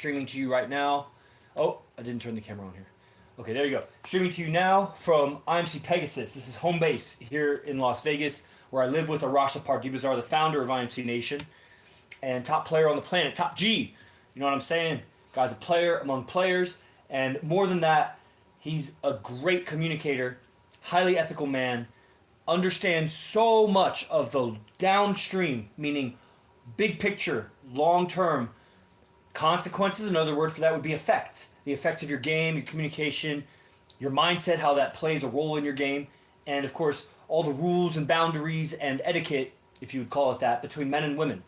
streaming to you right now. Oh, I didn't turn the camera on here. Okay, there you go. Streaming to you now from IMC Pegasus. This is home base here in Las Vegas, where I live with Arash Pardibazar, the founder of IMC Nation, and top player on the planet, top G. You know what I'm saying? Guy's a player among players, and more than that, he's a great communicator, highly ethical man, understands so much of the downstream, meaning big picture, long term consequences. Another word for that would be effects. The effects of your game, your communication, your mindset, how that plays a role in your game, and of course, all the rules and boundaries and etiquette, if you would call it that, between men and women,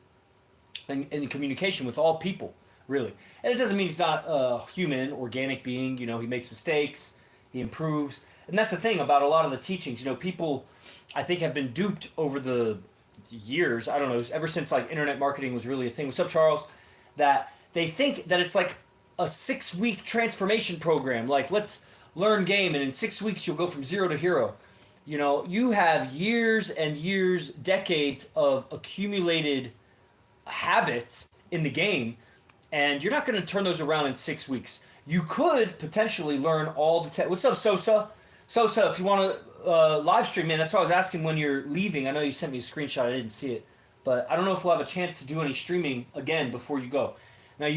and in communication with all people, really. And it doesn't mean he's not a human, organic being. You know, he makes mistakes, he improves. And that's the thing about a lot of the teachings. You know, people, I think, have been duped over the years, I don't know, ever since like internet marketing was really a thing. What's up, Charles? That they think that it's like a 6-week transformation program. Like, let's learn game, and in 6 weeks you'll go from zero to hero. You know, you have years and years, decades of accumulated habits in the game, and you're not going to turn those around in 6 weeks. You could potentially learn all the what's up, Sosa? Sosa, if you want to live stream, man, that's what I was asking when you're leaving. I know you sent me a screenshot. I didn't see it. But I don't know if we'll have a chance to do any streaming again before you go. Now,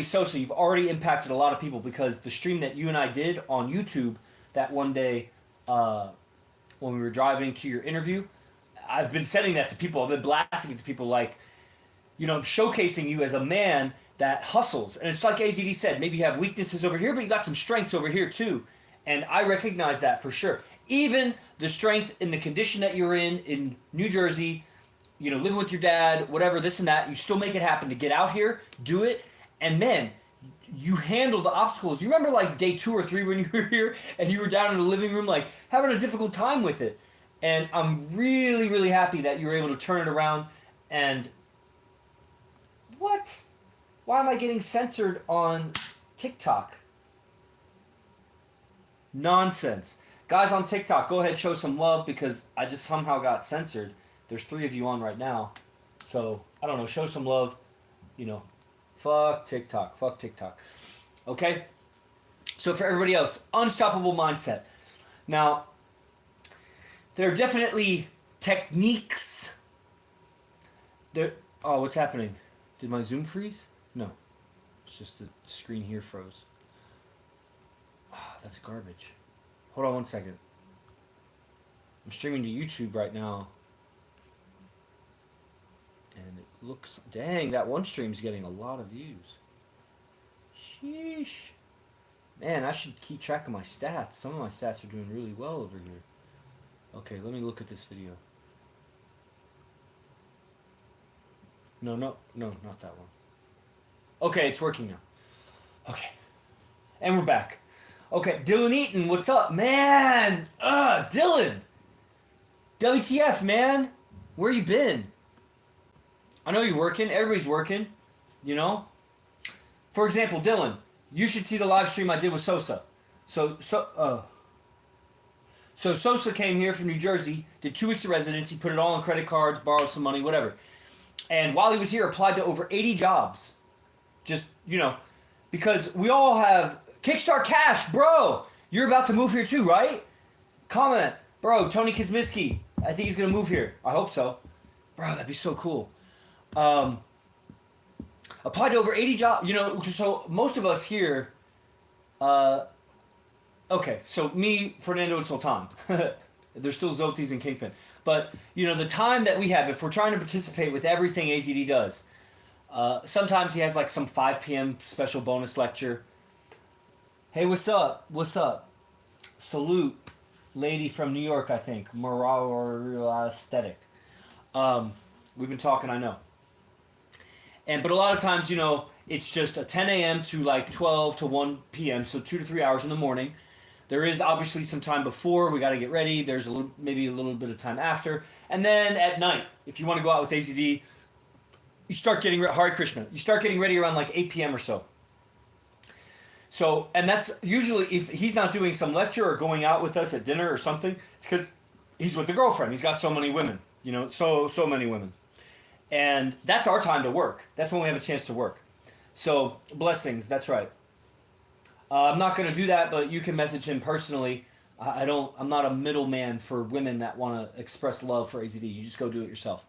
Sosa, you've already impacted a lot of people, because the stream that you and I did on YouTube that one day when we were driving to your interview, I've been sending that to people. I've been blasting it to people, like, you know, showcasing you as a man that hustles. And it's like AZD said, maybe you have weaknesses over here, but you got some strengths over here too. And I recognize that for sure. Even the strength in the condition that you're in New Jersey, you know, living with your dad, whatever, this and that, you still make it happen to get out here, do it, and man, you handle the obstacles. You remember like day 2 or 3 when you were here and you were down in the living room, like having a difficult time with it. And I'm really, really happy that you were able to turn it around. And what? Why am I getting censored on TikTok? Nonsense. Guys on TikTok, go ahead, show some love, because I just somehow got censored. There's 3 of you on right now. So, I don't know, show some love. You know, fuck TikTok. Fuck TikTok. Okay? So for everybody else, unstoppable mindset. Now, there are definitely techniques. Oh, what's happening? Did my Zoom freeze? No. It's just the screen here froze. Ah, that's garbage. Hold on one second. I'm streaming to YouTube right now. And it looks... Dang, that one stream's getting a lot of views. Sheesh. Man, I should keep track of my stats. Some of my stats are doing really well over here. Okay, let me look at this video. No, not that one. Okay, it's working now. Okay. And we're back. Okay, Dylan Eaton, what's up, man? Dylan! WTF, man? Where you been? I know you're working. Everybody's working, you know? For example, Dylan, you should see the live stream I did with Sosa. So Sosa came here from New Jersey, did 2 weeks of residency, put it all on credit cards, borrowed some money, whatever. And while he was here, applied to over 80 jobs. Just, you know, because we all have... Kickstart Cash, bro! You're about to move here too, right? Comment. Bro, Tony Kizmiski. I think he's going to move here. I hope so. Bro, that'd be so cool. Applied to over 80 jobs. You know, so most of us here... okay, so me, Fernando, and Sultan. There's still Zotis and Kingpin. But, you know, the time that we have, if we're trying to participate with everything AZD does, sometimes he has like some 5 p.m. special bonus lecture. Hey, what's up? What's up? Salute, lady from New York, I think. Moral Aesthetic. We've been talking, I know. But a lot of times, you know, it's just a 10 a.m. to like 12 to 1 p.m., so 2 to 3 hours in the morning. There is obviously some time before. We got to get ready. There's maybe a little bit of time after. And then at night, if you want to go out with AZD, you start getting Hare Krishna. You start getting ready around like 8 p.m. or so. So, and that's usually, if he's not doing some lecture or going out with us at dinner or something, it's because he's with the girlfriend. He's got so many women, you know, so many women. And that's our time to work. That's when we have a chance to work. So blessings. That's right. I'm not gonna do that, but you can message him personally. I don't. I'm not a middleman for women that want to express love for AZD. You just go do it yourself.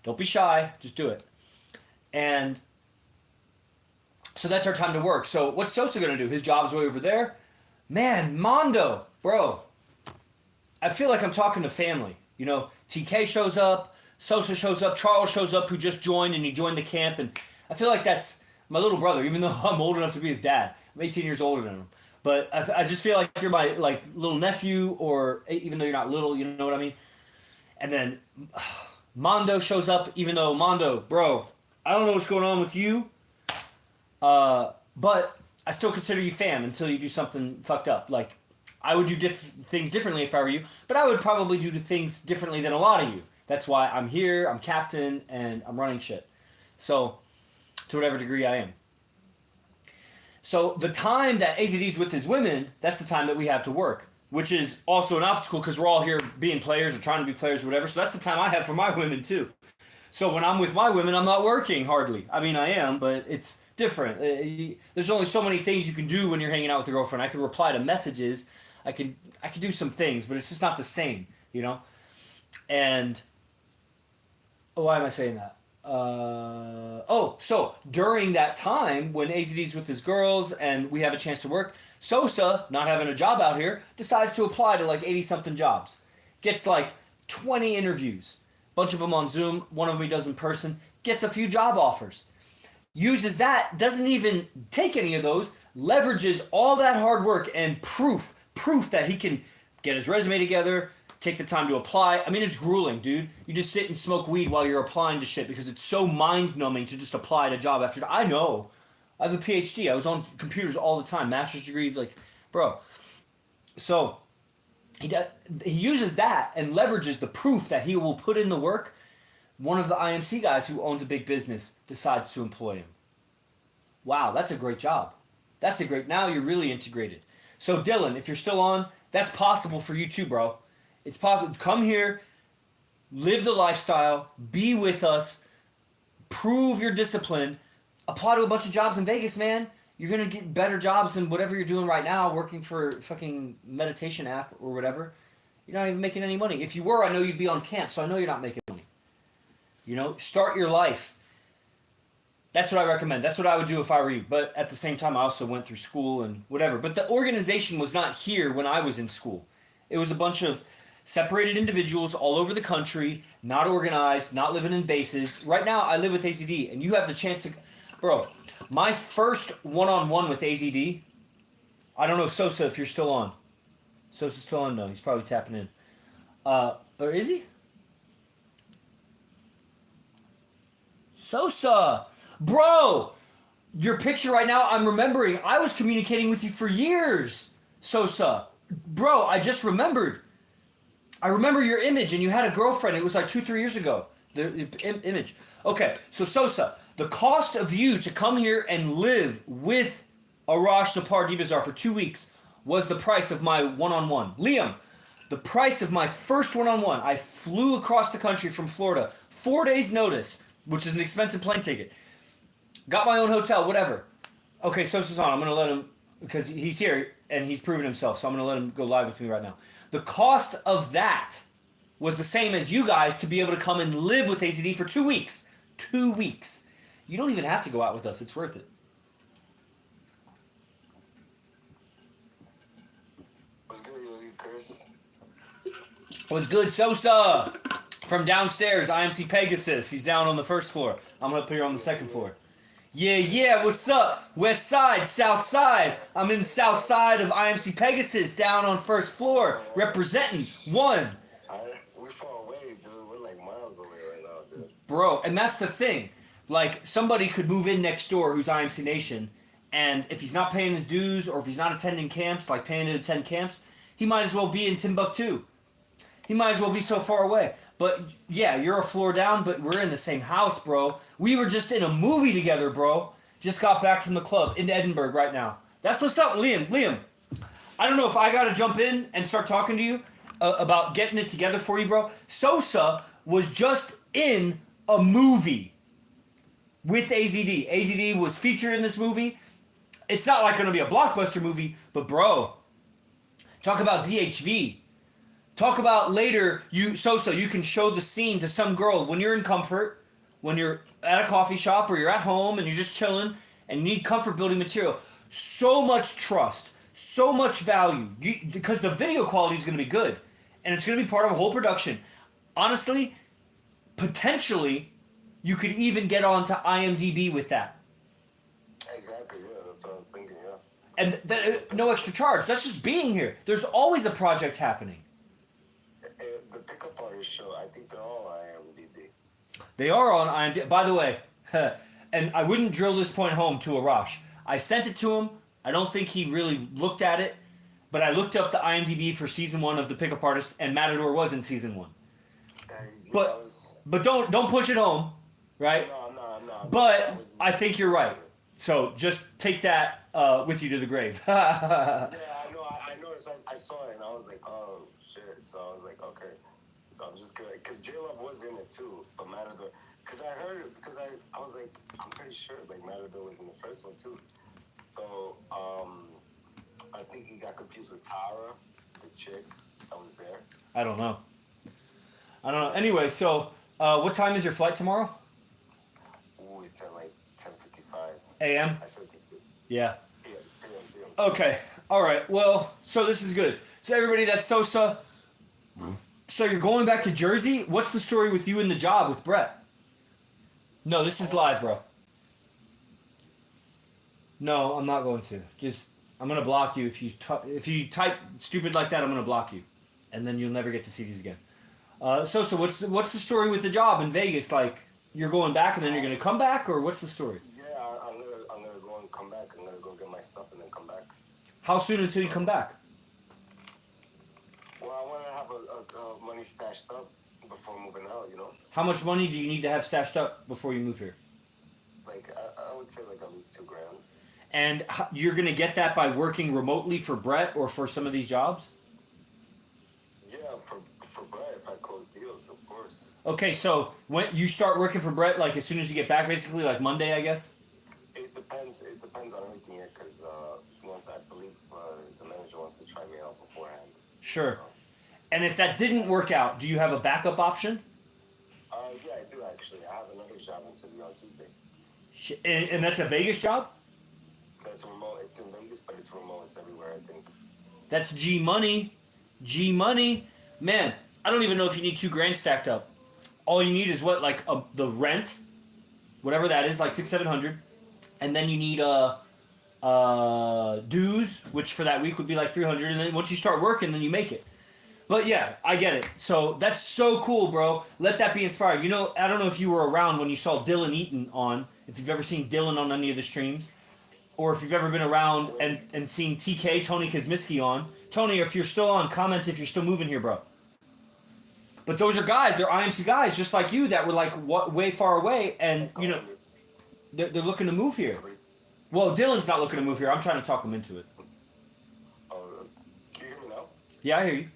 Don't be shy. Just do it. And so that's our time to work. So what's Sosa gonna do? His job's way over there. Man, Mondo, bro. I feel like I'm talking to family. You know, TK shows up, Sosa shows up, Charles shows up, who just joined, and he joined the camp, and I feel like that's my little brother, even though I'm old enough to be his dad. I'm 18 years older than him. But I just feel like you're my like little nephew, or even though you're not little, you know what I mean? And then Mondo shows up, even though Mondo, bro, I don't know what's going on with you, but I still consider you fam until you do something fucked up. Like, I would do things differently if I were you, but I would probably do things differently than a lot of you. That's why I'm here, I'm captain, and I'm running shit. So, to whatever degree I am. So, the time that AZD's with his women, that's the time that we have to work, which is also an obstacle because we're all here being players or trying to be players or whatever. So, that's the time I have for my women, too. So, when I'm with my women, I'm not working hardly. I mean, I am, but it's different. There's only so many things you can do when you're hanging out with your girlfriend. I can reply to messages. I can do some things, but it's just not the same, you know? And why am I saying that? So during that time when AZD's with his girls and we have a chance to work, Sosa, not having a job out here, decides to apply to like 80-something jobs. Gets like 20 interviews. Bunch of them on Zoom, one of them he does in person. Gets a few job offers. Uses that, doesn't even take any of those, leverages all that hard work and proof that he can get his resume together, take the time to apply. I mean, it's grueling, dude. You just sit and smoke weed while you're applying to shit because it's so mind-numbing to just apply to job after job. I know. I have a PhD. I was on computers all the time. Master's degree, like, bro. So, he uses that and leverages the proof that he will put in the work. One of the IMC guys who owns a big business decides to employ him. Wow, that's a great job. Now you're really integrated. So Dylan, if you're still on, that's possible for you too, bro. It's possible. Come here, live the lifestyle, be with us, prove your discipline, apply to a bunch of jobs in Vegas, man. You're going to get better jobs than whatever you're doing right now, working for a fucking meditation app or whatever. You're not even making any money. If you were, I know you'd be on camp, so I know you're not making money. You know, start your life. That's what I recommend. That's what I would do if I were you. But at the same time, I also went through school and whatever. But the organization was not here when I was in school. It was a bunch of separated individuals all over the country, not organized, not living in bases. Right now, I live with AZD, and you have the chance to... Bro, my first one-on-one with AZD... I don't know, Sosa, if you're still on. Sosa's still on? No, he's probably tapping in. Or is he? Sosa! Bro! Your picture right now, I'm remembering. I was communicating with you for years, Sosa. Bro, I just remembered. I remember your image, and you had a girlfriend. It was like 2-3 years ago. The image. Okay, so Sosa, the cost of you to come here and live with Arash Sapar Dibazar for 2 weeks was the price of my one-on-one. Liam, the price of my first one-on-one. I flew across the country from Florida, 4 days notice, which is an expensive plane ticket. Got my own hotel, whatever. Okay, Sosa's on. I'm going to let him, because he's here and he's proven himself, so I'm going to let him go live with me right now. The cost of that was the same as you guys to be able to come and live with AZD for 2 weeks. 2 weeks. You don't even have to go out with us. It's worth it. What's good, Chris? What's good, Sosa? From downstairs, IMC Pegasus. He's down on the first floor. I'm up here on the second floor. Yeah, what's up? West side, south side. I'm in south side of IMC Pegasus, down on first floor, representing one. We're far away, dude. We're like miles away right now, dude. Bro, and that's the thing. Like, somebody could move in next door who's IMC Nation, and if he's not paying his dues, or if he's not attending camps, like paying to attend camps, he might as well be in Timbuktu. He might as well be so far away. But, yeah, you're a floor down, but we're in the same house, bro. We were just in a movie together, bro. Just got back from the club in Edinburgh right now. That's what's up, Liam. I don't know if I got to jump in and start talking to you about getting it together for you, bro. Sosa was just in a movie. with AZD. AZD was featured in this movie. It's not like going to be a blockbuster movie, but bro, talk about DHV. Talk about later, you can show the scene to some girl when you're in comfort, when you're at a coffee shop or you're at home and you're just chilling and you need comfort building material. So much trust, so much value, because the video quality is going to be good, and it's going to be part of a whole production. Honestly, potentially, you could even get onto IMDb with that. Exactly, yeah, that's what I was thinking, yeah. And no extra charge. That's just being here. There's always a project happening. The pickup artist show, I think they're all IMDb. They are on IMDb. By the way, and I wouldn't drill this point home to Arash. I sent it to him. I don't think he really looked at it, but I looked up the IMDb for season 1 of The Pickup Artist, and Matador was in season 1. But don't push it home, right? No. But I think you're right. So just take that with you to the grave. Yeah, I noticed. I saw it and I was like, oh shit. So I was like, okay, I'm just gonna, because J-Love was in it too, but Matador. Because I heard it, because I was like, I'm pretty sure like Matador was in the first one too. So I think he got confused with Tara, the chick that was there. I don't know. Anyway, so what time is your flight tomorrow? Ooh, it's at like 10:55 a.m. I said, Yeah. PM. Okay. All right. Well, so this is good. So everybody, that's Sosa. So you're going back to Jersey? What's the story with you and the job with Brett? No, this is live, bro. No, I'm not going to. I'm gonna block you if you type stupid like that. I'm gonna block you, and then you'll never get to see these again. So what's the story with the job in Vegas? Like, you're going back and then you're gonna come back, or what's the story? Yeah, I'm gonna go and come back. I'm gonna go get my stuff and then come back. How soon until you come back? Well, I want to have a money stashed up before moving out, you know? How much money do you need to have stashed up before you move here? Like, I would say like at least $2,000. And you're gonna get that by working remotely for Brett or for some of these jobs? Yeah, for Brett, if I close deals, of course. Okay, so when you start working for Brett, like as soon as you get back, basically like Monday, I guess? It depends on everything here, because I believe the manager wants to try me out beforehand. Sure. And if that didn't work out, do you have a backup option? Yeah, I do actually. I have another job interview on Tuesday. And that's a Vegas job? That's remote. It's in Vegas, but it's remote. It's everywhere, I think. That's G money. G money. Man, I don't even know if you need $2,000 stacked up. All you need is what, like the rent, whatever that is, like $600-700, and then you need dues, which for that week would be like $300, and then once you start working, then you make it. But yeah, I get it. So that's so cool, bro. Let that be inspired. You know, I don't know if you were around when you saw Dylan Eaton on, if you've ever seen Dylan on any of the streams, or if you've ever been around and seen TK, Tony Kosmiski on. Tony, if you're still on, comment if you're still moving here, bro. But those are guys, they're IMC guys just like you that were like way far away, and you know, they're looking to move here. Well, Dylan's not looking to move here. I'm trying to talk him into it. Oh, can you hear me now? Yeah, I hear you.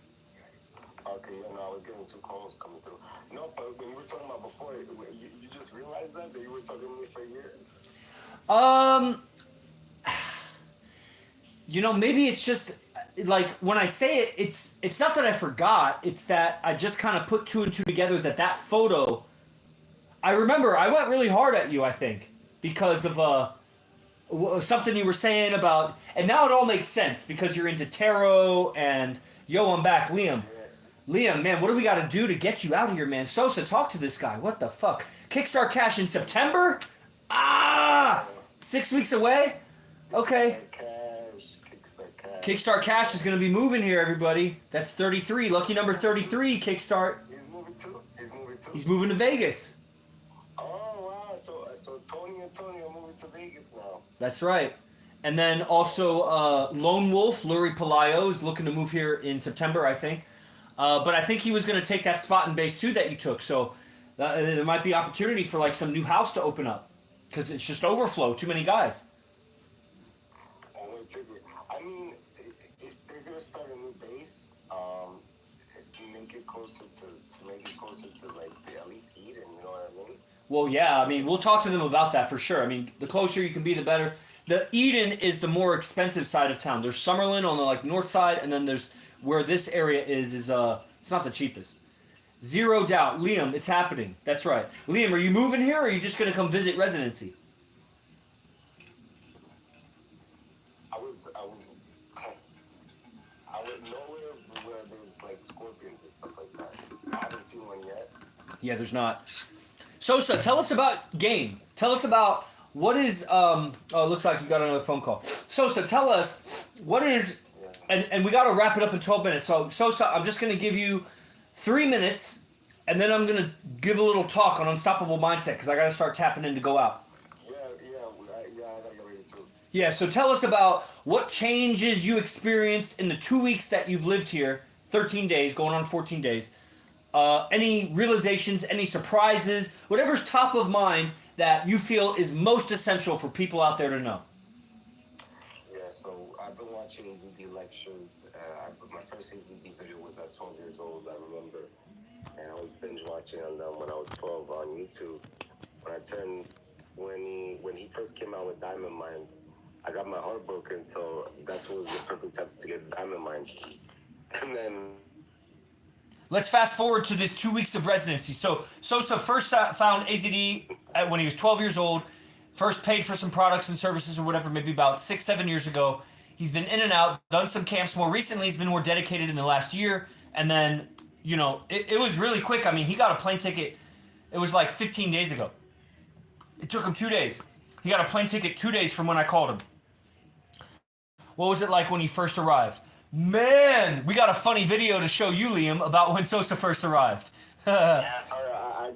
Okay, yeah, no, I was getting 2 calls coming through. No, but when you were talking about before, you just realized that you were talking to me for years? You know, maybe it's just like when I say it, it's not that I forgot. It's that I just kind of put 2 and 2 together. That photo, I remember I went really hard at you. I think because of something you were saying about, and now it all makes sense because you're into tarot and yo, I'm back, Liam. Liam, man, what do we got to do to get you out of here, man? Sosa, talk to this guy. What the fuck? Kickstart cash in September? 6 weeks away? Okay. Kickstart Cash is going to be moving here, everybody. That's 33. Lucky number 33, Kickstart. He's moving too? He's moving to Vegas. Oh, wow. So Tony and Tony are moving to Vegas now. That's right. And then also Lone Wolf, Lurie Palayo, is looking to move here in September, I think. But I think he was going to take that spot in base 2 that you took. So there might be opportunity for like some new house to open up. Because it's just overflow. Too many guys. I mean, if they're gonna start a new base, make it closer to like at least Eden, you know what I mean? Well, yeah, I mean, we'll talk to them about that for sure. I mean, the closer you can be, the better. The Eden is the more expensive side of town. There's Summerlin on the like north side, and then there's where this area is it's not the cheapest. Zero doubt, Liam, it's happening. That's right, Liam. Are you moving here, or are you just gonna come visit residency? I was, I would nowhere where there's like scorpions and stuff like that. I haven't seen one yet. Yeah, there's not. Sosa, tell us about game. Tell us about what is. Oh, it looks like you got another phone call. Sosa, tell us what is. Yeah. And we got to wrap it up in 12 minutes. So Sosa, I'm just gonna give you 3 minutes, and then I'm gonna give a little talk on unstoppable mindset because I got to start tapping in to go out. Yeah, I gotta get ready too. Yeah. So tell us about what changes you experienced in the 2 weeks that you've lived here. 13 days, going on 14 days. Any realizations, any surprises, whatever's top of mind that you feel is most essential for people out there to know. Yeah, so I've been watching AZD lectures. My first AZD video was at 12 years old, I remember. And I was binge watching on them when I was 12 on YouTube. When he first came out with Diamond Mind, I got my heart broken, so that's what was the perfect time to get Diamond Mind. And then Let's fast forward to this 2 weeks of residency. So Sosa first found AZD when he was 12 years old. First paid for some products and services or whatever, maybe about 6-7 years ago. He's been in and out, done some camps. More recently, he's been more dedicated in the last year. And then, it was really quick. I mean, he got a plane ticket. It was like 15 days ago. It took him 2 days. He got a plane ticket 2 days from when I called him. What was it like when he first arrived? Man, we got a funny video to show you, Liam, about when Sosa first arrived. yeah, sorry, I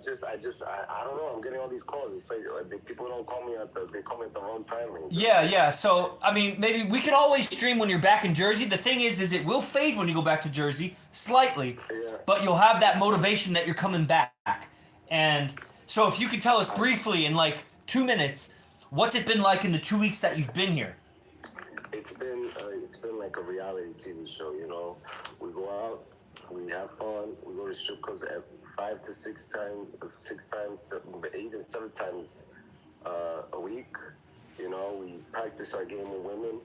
don't know. I'm getting all these calls. It's like people don't call me they call me at the wrong time. Yeah. So, I mean, maybe we can always stream when you're back in Jersey. The thing is it will fade when you go back to Jersey, slightly, Yeah. but you'll have that motivation that you're coming back. And so if you could tell us briefly in like 2 minutes, what's it been like in the 2 weeks that you've been here? It's been like a reality TV show. We go out, we have fun, we go to strip clubs 5 to 6 times, but even 7 times a week. We practice our game with women.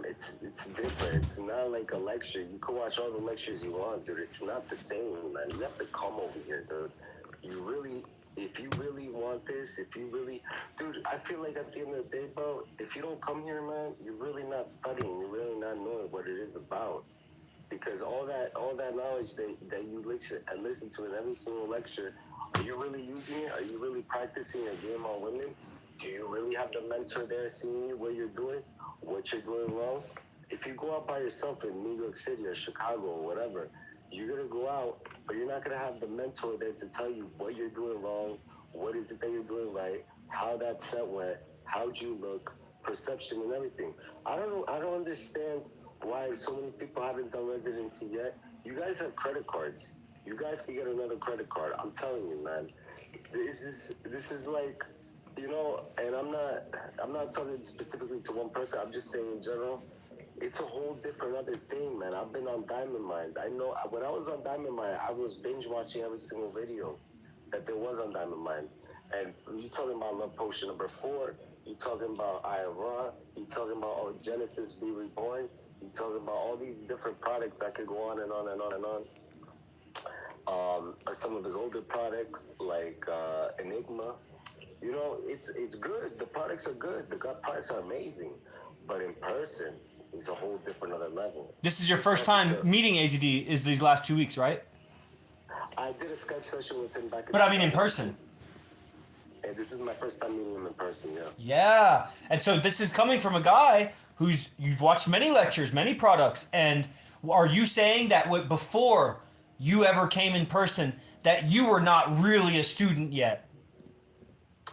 It's different. It's not like a lecture. You can watch all the lectures you want, dude. It's not the same, man. You have to come over here, dude. If you really want this, dude, I feel like at the end of the day, bro, if you don't come here, man, you're really not studying. You're really not knowing what it is about. Because all that knowledge that you listen to in every single lecture, are you really using it? Are you really practicing a game on women? Do you really have the mentor there seeing you, what you're doing, what you're doing wrong? If you go out by yourself in New York City or Chicago or whatever, you're going to go out, but you're not going to have the mentor there to tell you what you're doing wrong, what is it that you're doing right, how that set went, how'd you look, perception and everything. I don't understand why so many people haven't done residency yet. You guys have credit cards. You guys can get another credit card. I'm telling you, man. This is like, and I'm not talking specifically to one person. I'm just saying in general. It's a whole different other thing, man. I've been on Diamond Mind. I know when I was on Diamond Mind, I was binge watching every single video that there was on Diamond Mind. And you talking about Love Potion number 4, you talking about IRA, you talking about Genesis Be Reborn, you talking about all these different products. I could go on and on and on and on. Some of his older products like Enigma. It's good. The products are good. The products are amazing. But in person, it's a whole different other level. This is your first time meeting AZD is these last 2 weeks, right? I did a Skype session with him back But I mean in person. And this is my first time meeting him in person, yeah. Yeah. And so this is coming from a guy you've watched many lectures, many products, and are you saying that before you ever came in person that you were not really a student yet?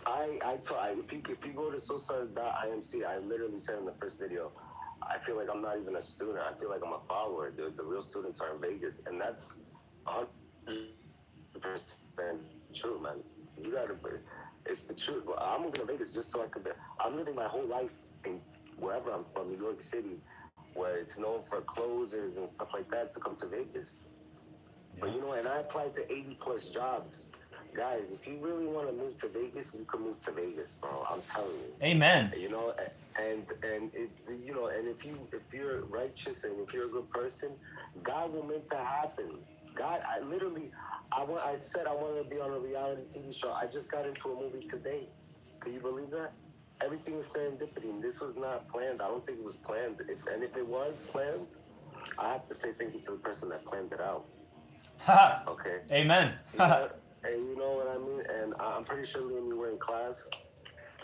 If you go to sosa.imc, I literally said in the first video, I feel like I'm not even a student. I feel like I'm a follower. The real students are in Vegas, and that's 100% true, man. It's the truth. I'm moving to Vegas just so I could. I'm living my whole life in wherever I'm from, New York City, where it's known for closers and stuff like that to come to Vegas. Yeah. But and I applied to 80 plus jobs. guys, if you really want to move to Vegas, you can move to Vegas, bro. I'm telling you. Amen. You know, and it, you know, and if you're righteous and if you're a good person, God will make that happen. God, I said I wanted to be on a reality TV show. I just got into a movie today. Can you believe that? Everything was serendipity, and this was not planned. I don't think it was planned. If it was planned, I have to say thank you to the person that planned it out. Okay. Amen. And you know what I mean? And I'm pretty sure when we were in class,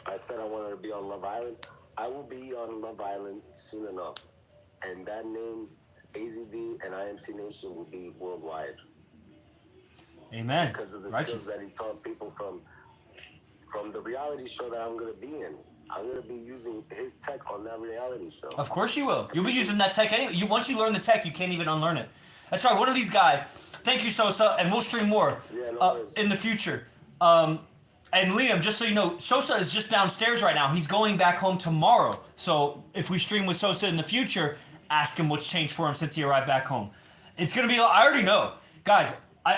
I said I wanted to be on Love Island. I will be on Love Island soon enough. And that name, AZD and IMC Nation, will be worldwide. Amen. Because of the Righteous. skills that he taught people from the reality show that I'm going to be in. I'm going to be using his tech on that reality show. Of course you will. You'll be using that tech anyway. Once you learn the tech, you can't even unlearn it. That's right. One of these guys. Thank you, Sosa, and we'll stream more in the future. And Liam, just so you know, Sosa is just downstairs right now. He's going back home tomorrow. So if we stream with Sosa in the future, ask him what's changed for him since he arrived back home. It's going to be, I already know. Guys,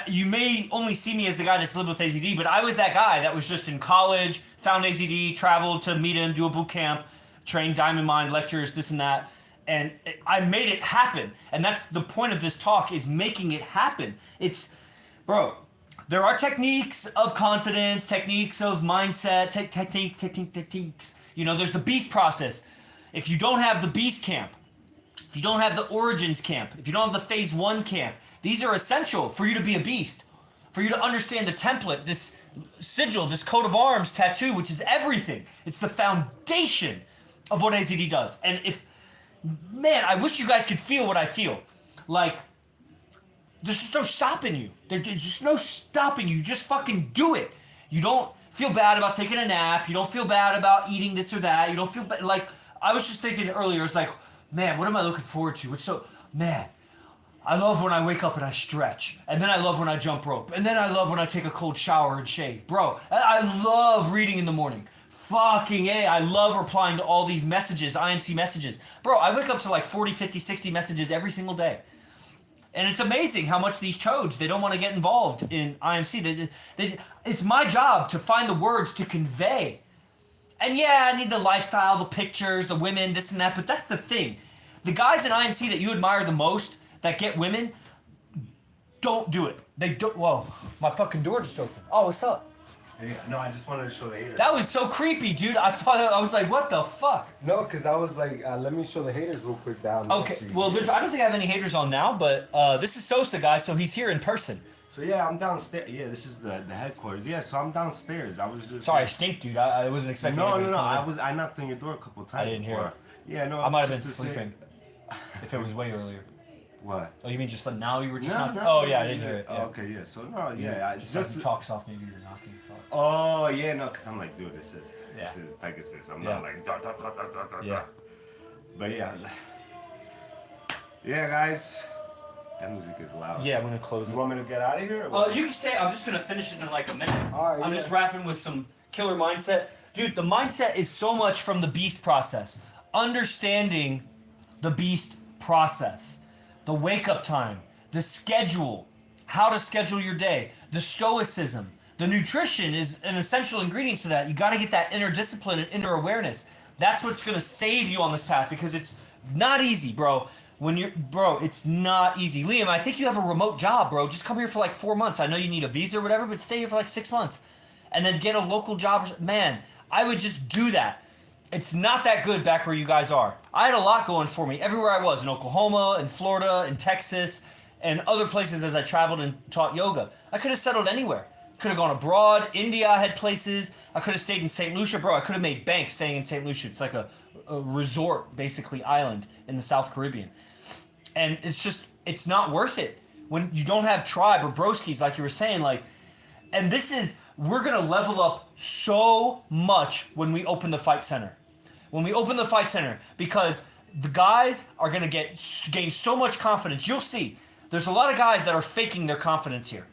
you may only see me as the guy that's lived with AZD, but I was that guy that was just in college, found AZD, traveled to meet him, do a boot camp, train Diamond Mind, lectures, this and that. And I made it happen. And that's the point of this talk, is making it happen. It's, bro, there are techniques of confidence, techniques of mindset, techniques. You know, there's the beast process. If you don't have the beast camp, if you don't have the origins camp, if you don't have the phase 1 camp, these are essential for you to be a beast, for you to understand the template, this sigil, this coat of arms tattoo, which is everything. It's the foundation of what AZD does. And man, I wish you guys could feel what I feel. Like, there's just no stopping you. There's just no stopping you. You just fucking do it. You don't feel bad about taking a nap. You don't feel bad about eating this or that. You don't feel bad. Like, I was just thinking earlier, it's like, man, what am I looking forward to? Man, I love when I wake up and I stretch. And then I love when I jump rope. And then I love when I take a cold shower and shave. Bro, I love reading in the morning. Fucking A, I love replying to all these messages, IMC messages. Bro, I wake up to like 40, 50, 60 messages every single day. And it's amazing how much these chodes, they don't want to get involved in IMC. It's my job to find the words to convey. And yeah, I need the lifestyle, the pictures, the women, this and that, but that's the thing. The guys in IMC that you admire the most, that get women, don't do it. They don't. Whoa, my fucking door just opened. Oh, what's up? Hey, no, I just wanted to show the haters. That was so creepy, dude. I was like, what the fuck? No, because I was like, let me show the haters real quick down. Okay, well, I don't think I have any haters on now, but this is Sosa, guys, so he's here in person. So yeah, I'm downstairs. Yeah, this is the headquarters. Yeah, so I'm downstairs. I was just. Sorry, I stink, dude. I wasn't expecting. No. I knocked on your door a couple times. I didn't hear it. Yeah, no. I might have been sleeping. If it was way earlier. What? Oh, you mean just like now you were just knocking? No, oh yeah, I didn't hear it. Yeah. Okay, yeah. So no, yeah, I just talk soft. Maybe you're knocking soft. Oh yeah, no, because I'm like, dude, this is Pegasus. I'm Yeah. not like da da da da da da. Yeah. But yeah, guys, that music is loud. Yeah, I'm gonna close it. You want me to get out of here? Or You can stay. I'm just gonna finish it in like a minute. All right, I'm just wrapping with some killer mindset, dude. The mindset is so much from the beast process. Understanding the beast process, the wake up time, the schedule, how to schedule your day, the stoicism, the nutrition is an essential ingredient to that. You got to get that inner discipline and inner awareness. That's what's gonna save you on this path, because it's not easy, bro. It's not easy. Liam, I think you have a remote job, bro. Just come here for like 4 months. I know you need a visa or whatever, but stay here for like 6 months. And then get a local job. Man, I would just do that. It's not that good back where you guys are. I had a lot going for me everywhere I was, in Oklahoma, in Florida, in Texas, and other places as I traveled and taught yoga. I could have settled anywhere. Could have gone abroad. India, I had places. I could have stayed in St. Lucia. Bro, I could have made bank staying in St. Lucia. It's like a resort, basically, island in the South Caribbean. And it's not worth it when you don't have tribe or broskies, like you were saying. And we're going to level up so much when we open the fight center. When we open the fight center, because the guys are going to gain so much confidence. You'll see, there's a lot of guys that are faking their confidence here.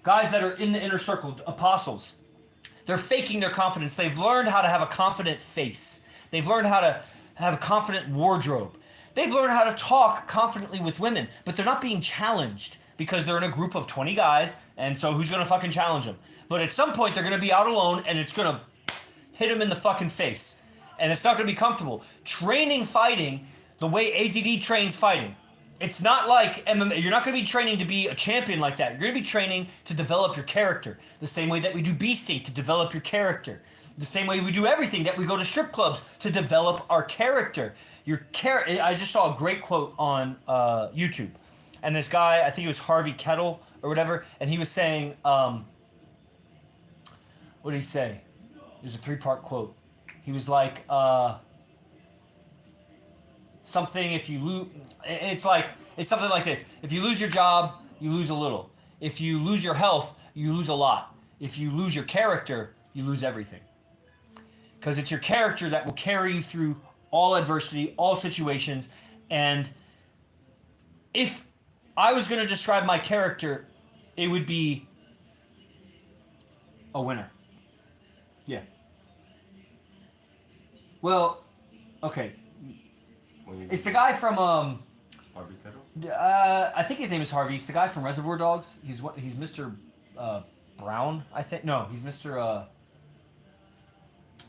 Guys that are in the inner circle, apostles. They're faking their confidence. They've learned how to have a confident face. They've learned how to have a confident wardrobe. They've learned how to talk confidently with women, but they're not being challenged because they're in a group of 20 guys, and so who's going to fucking challenge them? But at some point, they're going to be out alone, and it's going to hit them in the fucking face. And it's not going to be comfortable. Training fighting the way AZD trains fighting. It's not like MMA. You're not going to be training to be a champion like that. You're going to be training to develop your character. The same way that we do beasting to develop your character. The same way we do everything, that we go to strip clubs to develop our character. I just saw a great quote on YouTube. And this guy, I think it was Harvey Kettle or whatever, and he was saying, what did he say? It was a 3-part quote. He was like, something, if you lose, it's something like this. If you lose your job, you lose a little. If you lose your health, you lose a lot. If you lose your character, you lose everything. Because it's your character that will carry you through all adversity, all situations. And if I was going to describe my character, it would be a winner. Yeah. Well, okay. It's the guy from Harvey Kettle? I think his name is Harvey. He's the guy from Reservoir Dogs. He's Mr. Brown, I think. No, he's Mr.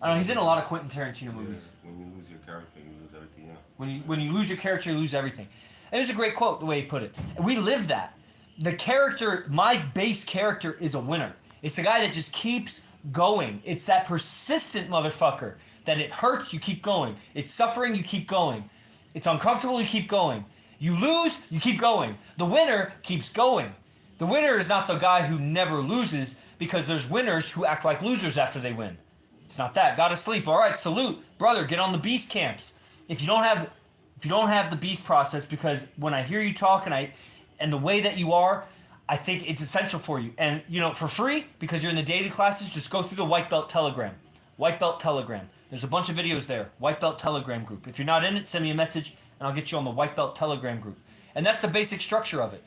I don't know. He's in a lot of Quentin Tarantino movies. Yeah, when you lose your character, you lose everything. Yeah. When you lose your character, you lose everything. And it was a great quote, the way he put it. And we live that. The character, my base character, is a winner. It's the guy that just keeps going. It's that persistent motherfucker that it hurts, you keep going. It's suffering, you keep going. It's uncomfortable, you keep going. You lose, you keep going. The winner keeps going. The winner is not the guy who never loses, because there's winners who act like losers after they win. It's not that. Gotta sleep. All right, salute, brother. Get on the beast camps. If you don't have the beast process, because when I hear you talk and the way that you are, I think it's essential for you. And for free, because you're in the daily classes, just go through the White Belt Telegram. White Belt Telegram. There's a bunch of videos there. White Belt Telegram group. If you're not in it, send me a message and I'll get you on the White Belt Telegram group. And that's the basic structure of it.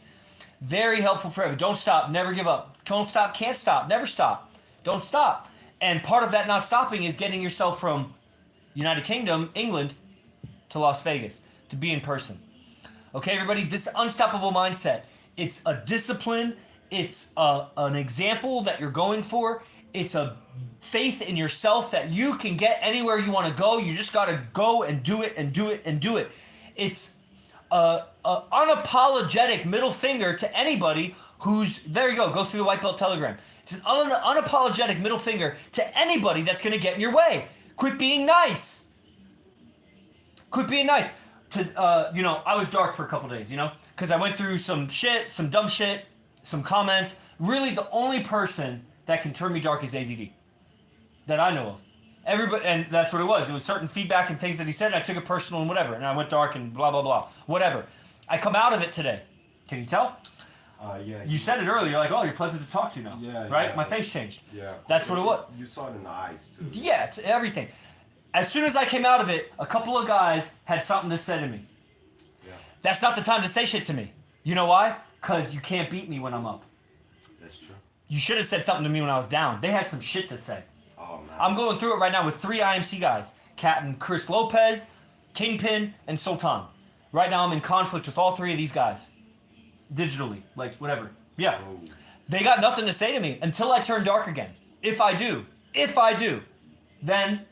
Very helpful for everyone. Don't stop. Never give up. Don't stop. Can't stop. Never stop. Don't stop. And part of that not stopping is getting yourself from United Kingdom, England, to Las Vegas, to be in person. Okay, everybody, this unstoppable mindset. It's a discipline. It's an example that you're going for. It's a faith in yourself that you can get anywhere you want to go. You just got to go and do it and do it and do it. It's a unapologetic middle finger to anybody who's, there you go through the White Belt Telegram. It's an unapologetic middle finger to anybody that's going to get in your way. Quit being nice. Quit being nice. I was dark for a couple days, because I went through some shit, some dumb shit, some comments. Really, the only person that can turn me dark is AZD, that I know of. Everybody, and that's what it was. It was certain feedback and things that he said, and I took it personal and whatever, and I went dark and blah, blah, blah. Whatever. I come out of it today. Can you tell? Yeah. You said it earlier. You're like, oh, you're pleasant to talk to now. Yeah. Right? Yeah. My face changed. Yeah. That's what it was. You saw it in the eyes, too. Yeah, it's everything. As soon as I came out of it, a couple of guys had something to say to me. Yeah. That's not the time to say shit to me. You know why? Because you can't beat me when I'm up. That's true. You should have said something to me when I was down. They had some shit to say. Oh, man. I'm going through it right now with 3 IMC guys. Captain Chris Lopez, Kingpin, and Sultan. Right now I'm in conflict with all 3 of these guys. Digitally. Like, whatever. Yeah. Oh. They got nothing to say to me until I turn dark again. If I do, then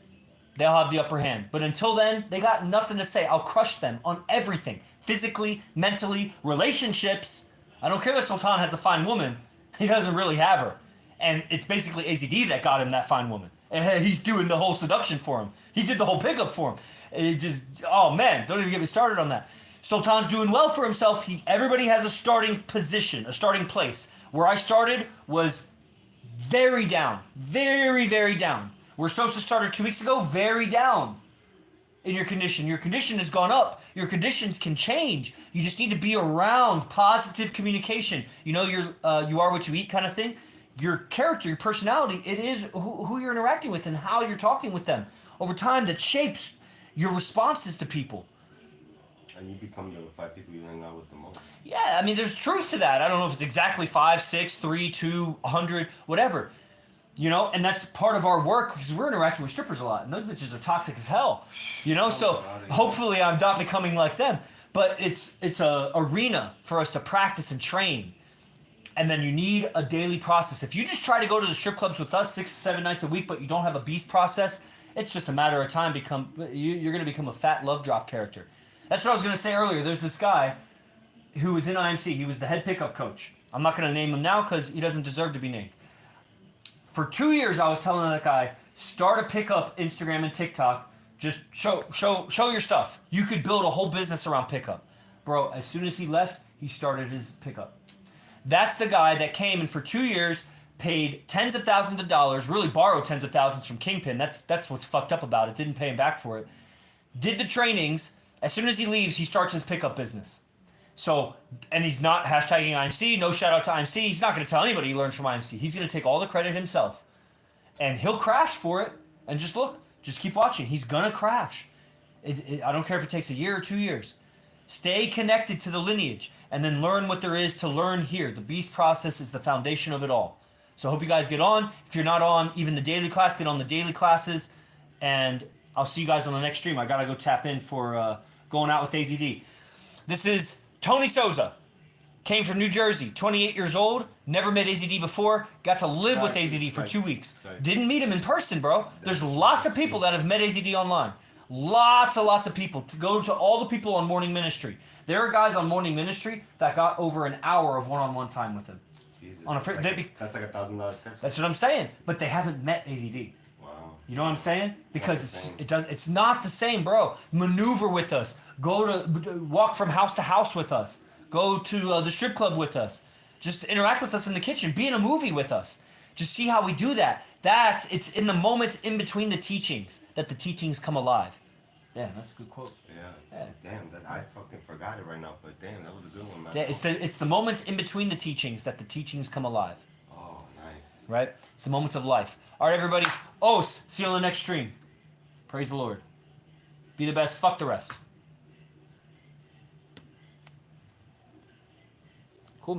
they'll have the upper hand. But until then, they got nothing to say. I'll crush them on everything. Physically, mentally, relationships. I don't care that Sultan has a fine woman. He doesn't really have her. And it's basically AZD that got him that fine woman. And he's doing the whole seduction for him. He did the whole pickup for him. It just, oh man, don't even get me started on that. Sultan's doing well for himself. Everybody has a starting position, a starting place. Where I started was very down. Very, very down. We're supposed to start 2 weeks ago, very down in your condition. Your condition has gone up. Your conditions can change. You just need to be around positive communication. You are what you eat kind of thing. Your character, your personality, it is who you're interacting with and how you're talking with them. Over time, that shapes your responses to people. And you become the 5 people you hang out with the most. Yeah, I mean, there's truth to that. I don't know if it's exactly 5, 6, 3, 2, 100, whatever. And that's part of our work because we're interacting with strippers a lot. And those bitches are toxic as hell. So hopefully I'm not becoming like them. But it's a arena for us to practice and train. And then you need a daily process. If you just try to go to the strip clubs with us 6 to 7 nights a week, but you don't have a beast process, it's just a matter of time. You're going to become a fat love drop character. That's what I was going to say earlier. There's this guy who was in IMC. He was the head pickup coach. I'm not going to name him now because he doesn't deserve to be named. For 2 years, I was telling that guy, start a pickup Instagram and TikTok. Just show your stuff. You could build a whole business around pickup. Bro, as soon as he left, he started his pickup. That's the guy that came and for 2 years paid tens of thousands of dollars, really borrowed tens of thousands from Kingpin. That's what's fucked up about it. Didn't pay him back for it. Did the trainings. As soon as he leaves, he starts his pickup business. So, and he's not hashtagging IMC. No shout out to IMC. He's not going to tell anybody he learns from IMC. He's going to take all the credit himself. And he'll crash for it. And just look. Just keep watching. He's going to crash. I don't care if it takes a year or 2 years. Stay connected to the lineage and then learn what there is to learn here. The beast process is the foundation of it all. So I hope you guys get on. If you're not on even the daily class, get on the daily classes. And I'll see you guys on the next stream. I got to go tap in for going out with AZD. This is Tony Souza. Came from New Jersey, 28 years old, never met AZD before, got to live with AZD for 2 weeks. Didn't meet him in person, bro. There's lots of people that have met AZD online. Lots of people. To go to all the people on Morning Ministry. There are guys on Morning Ministry that got over an hour of one-on-one time with him. Jesus, On a that's like $1,000. That's what I'm saying. But they haven't met AZD. Wow. You know what I'm saying? Because not it's not the same, bro. Maneuver with us. Walk from house to house with us. Go to the strip club with us. Just interact with us in the kitchen. Be in a movie with us. Just see how we do that. It's in the moments in between the teachings that the teachings come alive. Damn, that's a good quote. Yeah. Damn, I fucking forgot it right now, but damn, that was a good one, man. Yeah, it's the moments in between the teachings that the teachings come alive. Oh, nice. Right? It's the moments of life. All right, everybody. Os, see you on the next stream. Praise the Lord. Be the best. Fuck the rest.